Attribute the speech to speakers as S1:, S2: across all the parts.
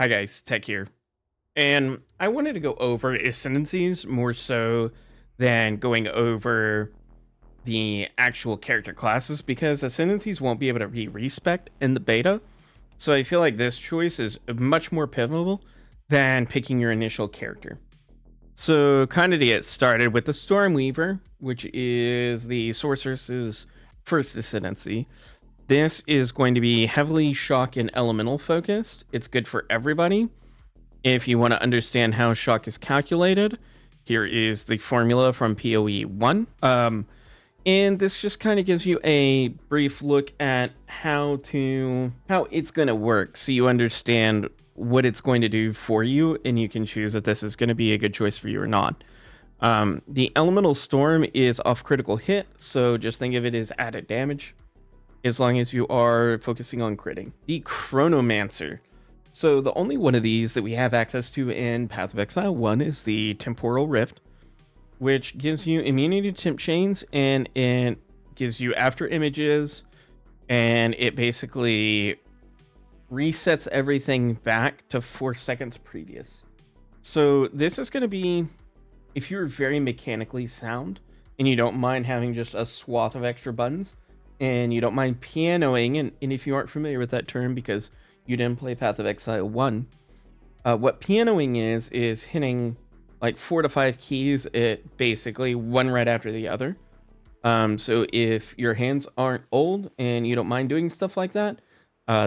S1: Hi guys, Tech here. And I wanted to go over Ascendancies more so than going over the actual character classes because Ascendancies won't be able to be respect in the beta. So I feel like this choice is much more pivotal than picking your initial character. So kind of to get started with the Stormweaver, which is the Sorceress's first Ascendancy. This is going to be heavily shock and elemental focused. It's good for everybody. If you want to understand how shock is calculated, here is the formula from POE 1. And this just kind of gives you a brief look at how it's going to work, so you understand what it's going to do for you, and you can choose if this is going to be a good choice for you or not. The Elemental Storm is off critical hit, so just think of it as added damage, as long as you are focusing on critting. The Chronomancer. So the only one of these that we have access to in Path of Exile 1 is the Temporal Rift, which gives you immunity to temp chains, and it gives you after images, and it basically resets everything back to 4 seconds previous. So this is going to be, if you're very mechanically sound and you don't mind having just a swath of extra buttons, and you don't mind pianoing, and if you aren't familiar with that term because you didn't play Path of Exile 1, what pianoing is hitting like 4 to 5 keys, it basically one right after the other. So if your hands aren't old and you don't mind doing stuff like that,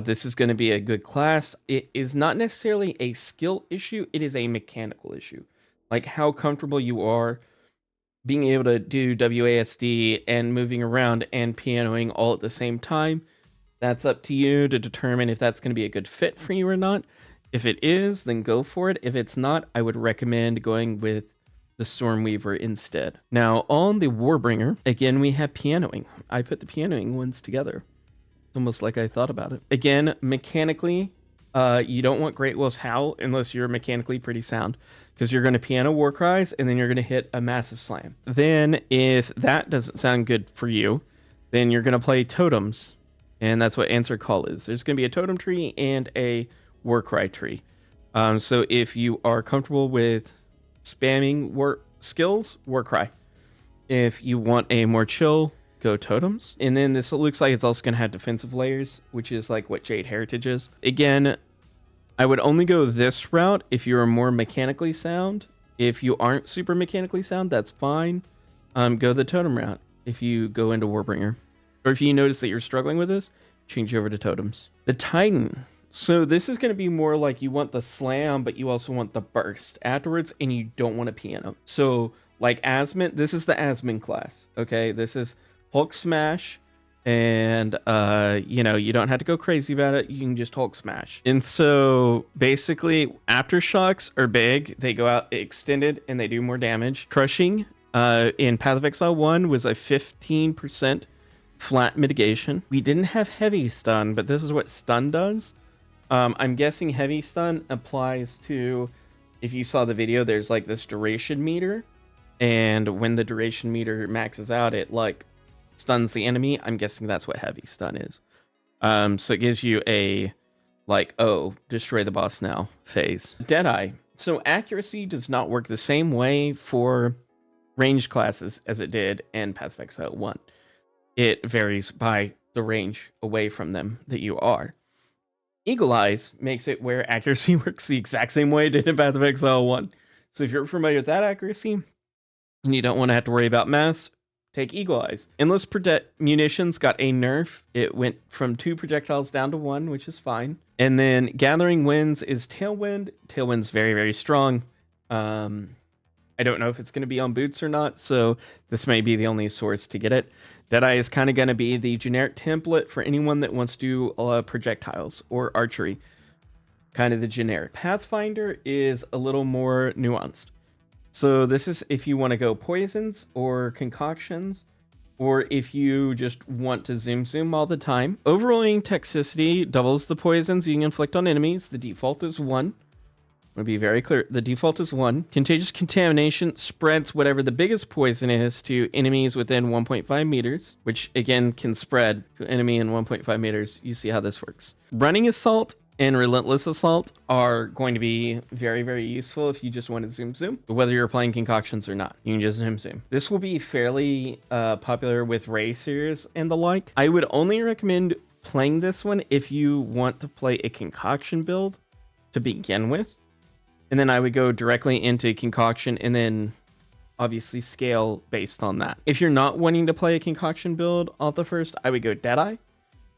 S1: this is going to be a good class. It is not necessarily a skill issue, it is a mechanical issue. Like how comfortable you are being able to do WASD and moving around and pianoing all at the same time. That's up to you to determine if that's going to be a good fit for you or not. If it is, then go for it. If it's not, I would recommend going with the Stormweaver instead. Now, on the Warbringer, again, we have pianoing. I put the pianoing ones together. It's almost like I thought about it. Again, mechanically, you don't want Great Will's Howl unless you're mechanically pretty sound, because you're going to piano war cries and then you're going to hit a massive slam. Then if that doesn't sound good for you, then you're going to play totems, and that's what answer call is. There's going to be a totem tree and a war cry tree. So if you are comfortable with spamming war skills, war cry. If you want a more chill, go totems. And then this looks like it's also going to have defensive layers, which is like what Jade Heritage is. Again, I would only go this route if you're more mechanically sound. If you aren't super mechanically sound, that's fine. Go the totem route if you go into Warbringer. Or if you notice that you're struggling with this, change over to totems. The Titan. So this is going to be more like you want the slam, but you also want the burst afterwards, and you don't want a piano. So like Asmund, this is the Asmund class. Okay, this is Hulk Smash. And, you don't have to go crazy about it. You can just Hulk Smash. And so basically, aftershocks are big. They go out extended and they do more damage. Crushing in Path of Exile 1 was a 15% flat mitigation. We didn't have heavy stun, but this is what stun does. I'm guessing heavy stun applies to, if you saw the video, there's like this duration meter. And when the duration meter maxes out, it like stuns the enemy. I'm guessing that's what heavy stun is. So it gives you a like, oh, destroy the boss now phase. Deadeye. So accuracy does not work the same way for ranged classes as it did in Path of Exile 1. It varies by the range away from them that you are. Eagle Eyes makes it where accuracy works the exact same way it did in Path of Exile 1. So if you're familiar with that accuracy and you don't want to have to worry about maths, take Eagle Eyes. Endless Munitions got a nerf. It went from 2 projectiles down to 1, which is fine. And then Gathering Winds is Tailwind. Tailwind's very, very strong. I don't know if it's going to be on boots or not, so this may be the only source to get it. Deadeye is kind of going to be the generic template for anyone that wants to do projectiles or archery. Kind of the generic. Pathfinder is a little more nuanced. So this is if you want to go poisons or concoctions, or if you just want to zoom all the time. Overrolling toxicity doubles the poisons you can inflict on enemies. The default is 1. I'm going to be very clear. The default is 1. Contagious Contamination spreads whatever the biggest poison is to enemies within 1.5 meters, which again can spread to enemy in 1.5 meters. You see how this works. Running Assault and Relentless Assault are going to be very, very useful if you just want to zoom, whether you're playing concoctions or not. You can just zoom. This will be fairly popular with racers and the like. I would only recommend playing this one if you want to play a concoction build to begin with, and then I would go directly into concoction and then obviously scale based on that. If you're not wanting to play a concoction build off the first, I would go Deadeye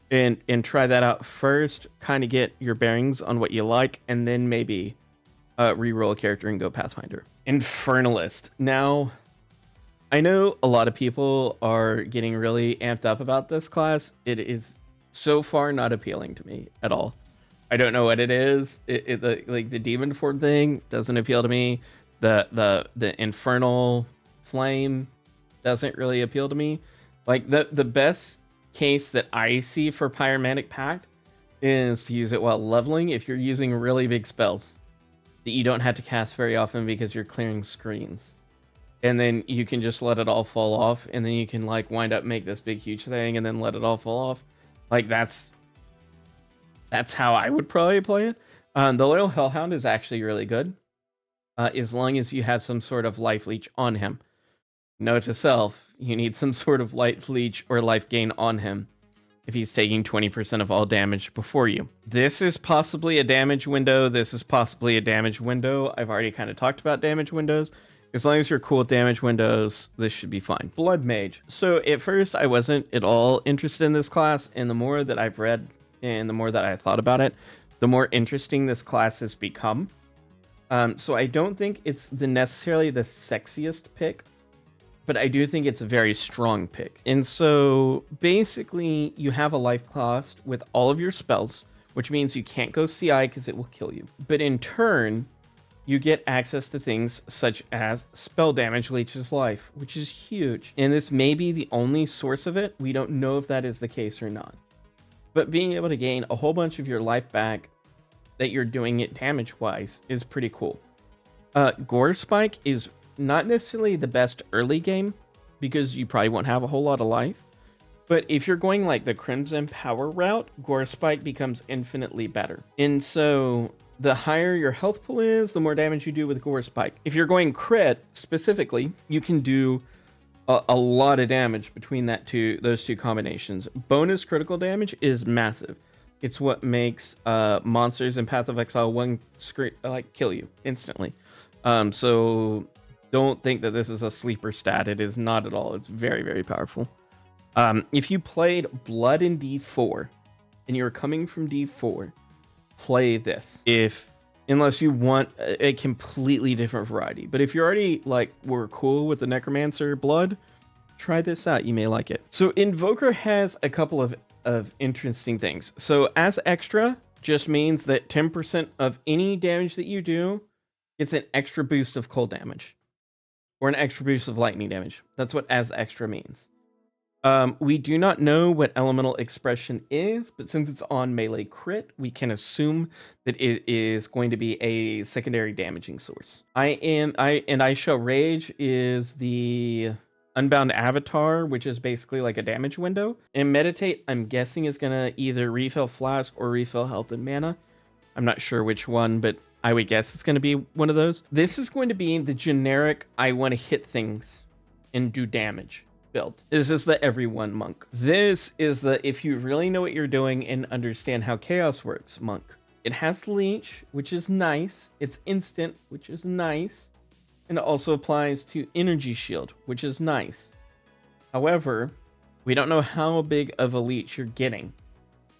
S1: and try that out first, kind of get your bearings on what you like, and then maybe re-roll a character and go Pathfinder. Infernalist. Now, I know a lot of people are getting really amped up about this class. It is so far not appealing to me at all. I don't know what it is. Like the demon form thing doesn't appeal to me. The infernal flame doesn't really appeal to me. Like the best case that I see for Pyromantic Pact is to use it while leveling if you're using really big spells that you don't have to cast very often because you're clearing screens. And then you can just let it all fall off, and then you can like wind up make this big huge thing and then let it all fall off. Like that's how I would probably play it. The Loyal Hellhound is actually really good, as long as you have some sort of life leech on him. Note to self, you need some sort of life leech or life gain on him if he's taking 20% of all damage before you. This is possibly a damage window. This is possibly a damage window. I've already kind of talked about damage windows. As long as you're cool with damage windows, this should be fine. Blood Mage. So at first, I wasn't at all interested in this class, and the more that I've read and the more that I thought about it, the more interesting this class has become. So I don't think it's necessarily the sexiest pick, but I do think it's a very strong pick. And so basically, you have a life cost with all of your spells, which means you can't go CI because it will kill you. But in turn, you get access to things such as spell damage leeches life, which is huge. And this may be the only source of it. We don't know if that is the case or not. But being able to gain a whole bunch of your life back that you're doing it damage-wise is pretty cool. Gore Spike is not necessarily the best early game because you probably won't have a whole lot of life. But if you're going like the Crimson Power route, Gore Spike becomes infinitely better. And so the higher your health pool is, the more damage you do with Gore Spike. If you're going crit specifically, you can do a lot of damage between those two combinations. Bonus critical damage is massive. It's what makes monsters in Path of Exile 1 kill you instantly. So don't think that this is a sleeper stat. It is not at all. It's very, very powerful. If you played Blood in D4 and you're coming from D4, play this. Unless you want a completely different variety. But if you're already we're cool with the Necromancer Blood, try this out. You may like it. So Invoker has a couple of interesting things. So as extra just means that 10% of any damage that you do gets an extra boost of cold damage or an extra boost of lightning damage. That's what as extra means. We do not know what elemental expression is, but since it's on melee crit, we can assume that it is going to be a secondary damaging source. I Shall Rage is the Unbound Avatar, which is basically like a damage window. And Meditate, I'm guessing, is going to either refill flask or refill health and mana. I'm not sure which one, but I would guess it's going to be one of those. This is going to be the generic, I want to hit things and do damage build. This is the everyone monk. This is the if you really know what you're doing and understand how chaos works monk. It has leech, which is nice. It's instant, which is nice. And it also applies to energy shield, which is nice. However, we don't know how big of a leech you're getting.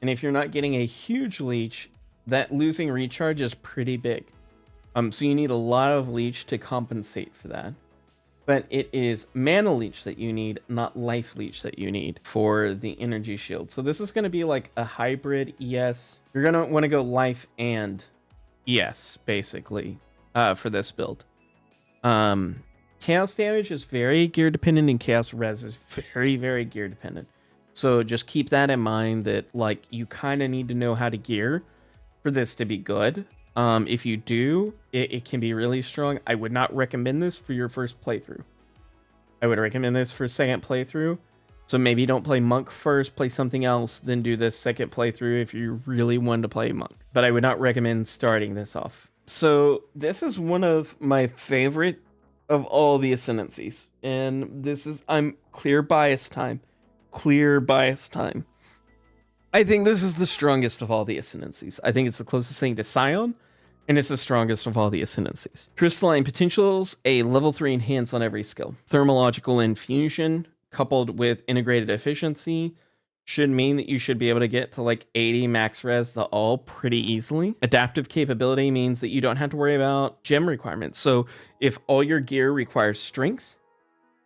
S1: And if you're not getting a huge leech, that losing recharge is pretty big. So you need a lot of leech to compensate for that. But it is mana leech that you need, not life leech that you need for the energy shield. So this is going to be like a hybrid ES. You're going to want to go life and ES, basically, for this build. Chaos damage is very gear dependent, and chaos res is very, very gear dependent. So just keep that in mind that you kind of need to know how to gear for this to be good. If you do, it can be really strong. I would not recommend this for your first playthrough. I would recommend this for second playthrough. So maybe don't play Monk first, play something else, then do the second playthrough if you really want to play Monk. But I would not recommend starting this off. So this is one of my favorite of all the Ascendancies. And this is, I'm clear bias time. Clear bias time. I think this is the strongest of all the Ascendancies. I think it's the closest thing to Scion, and it's the strongest of all the Ascendancies. Crystalline Potentials, a level 3 enhance on every skill. Thermological Infusion, coupled with Integrated Efficiency, should mean that you should be able to get to like 80 max res the all pretty easily. Adaptive Capability means that you don't have to worry about gem requirements. So if all your gear requires strength,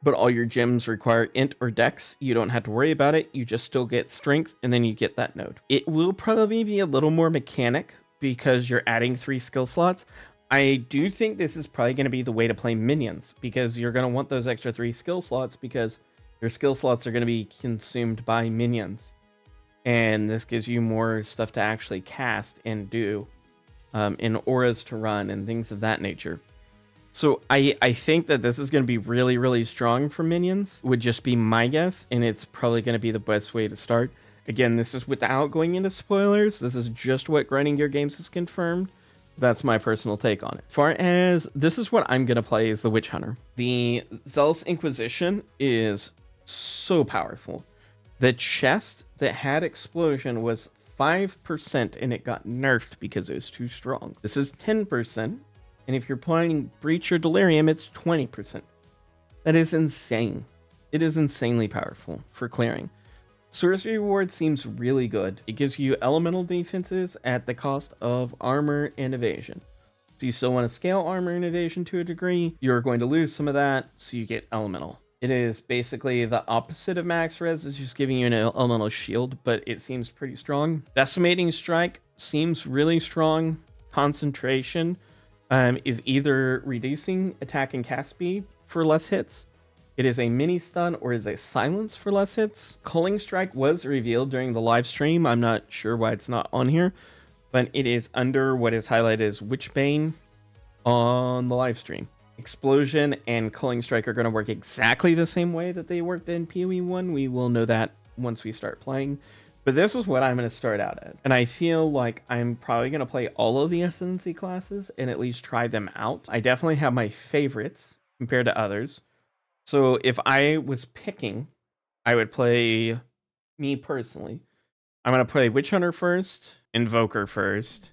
S1: but all your gems require int or dex, you don't have to worry about it. You just still get strength, and then you get that node. It will probably be a little more mechanic because you're adding 3 skill slots. I do think this is probably going to be the way to play minions, because you're going to want those extra 3 skill slots because your skill slots are going to be consumed by minions. And this gives you more stuff to actually cast and do, in auras to run and things of that nature. So I think that this is going to be really, really strong for minions, would just be my guess, and it's probably going to be the best way to start. Again, this is without going into spoilers. This is just what Grinding Gear Games has confirmed. That's my personal take on it. As far as this is what I'm going to play is the Witch Hunter. The Zealous Inquisition is so powerful. The chest that had Explosion was 5%, and it got nerfed because it was too strong. This is 10%. And if you're playing Breach or Delirium, it's 20%. That is insane. It is insanely powerful for clearing. Sorcery Reward seems really good. It gives you elemental defenses at the cost of armor and evasion. So you still want to scale armor and evasion to a degree. You're going to lose some of that, so you get elemental. It is basically the opposite of max res. It's just giving you an elemental shield, but it seems pretty strong. Decimating Strike seems really strong. Concentration is either reducing attack and cast speed for less hits, it is a mini stun, or is a silence for less hits. Culling Strike was revealed during the live stream. I'm not sure why it's not on here, but it is under what is highlighted as Witchbane on the live stream. Explosion and Culling Strike are going to work exactly the same way that they worked in POE 1. We will know that once we start playing. But this is what I'm going to start out as. And I feel like I'm probably going to play all of the Ascendancy classes and at least try them out. I definitely have my favorites compared to others. So if I was picking, I would play, me personally, I'm going to play Witch Hunter first, Invoker first,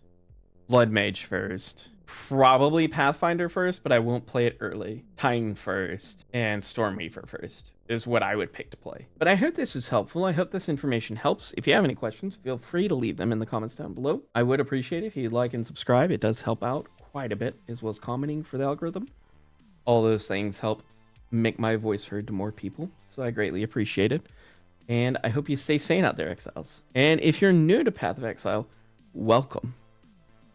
S1: Blood Mage first, probably Pathfinder first, but I won't play it early. Titan first, and Stormweaver first is what I would pick to play. But I hope this is helpful. I hope this information helps. If you have any questions, feel free to leave them in the comments down below. I would appreciate it if you'd like and subscribe. It does help out quite a bit, as well as commenting for the algorithm. All those things help make my voice heard to more people, so I greatly appreciate it. And I hope you stay sane out there, Exiles. And if you're new to Path of Exile, welcome.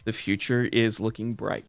S1: The future is looking bright.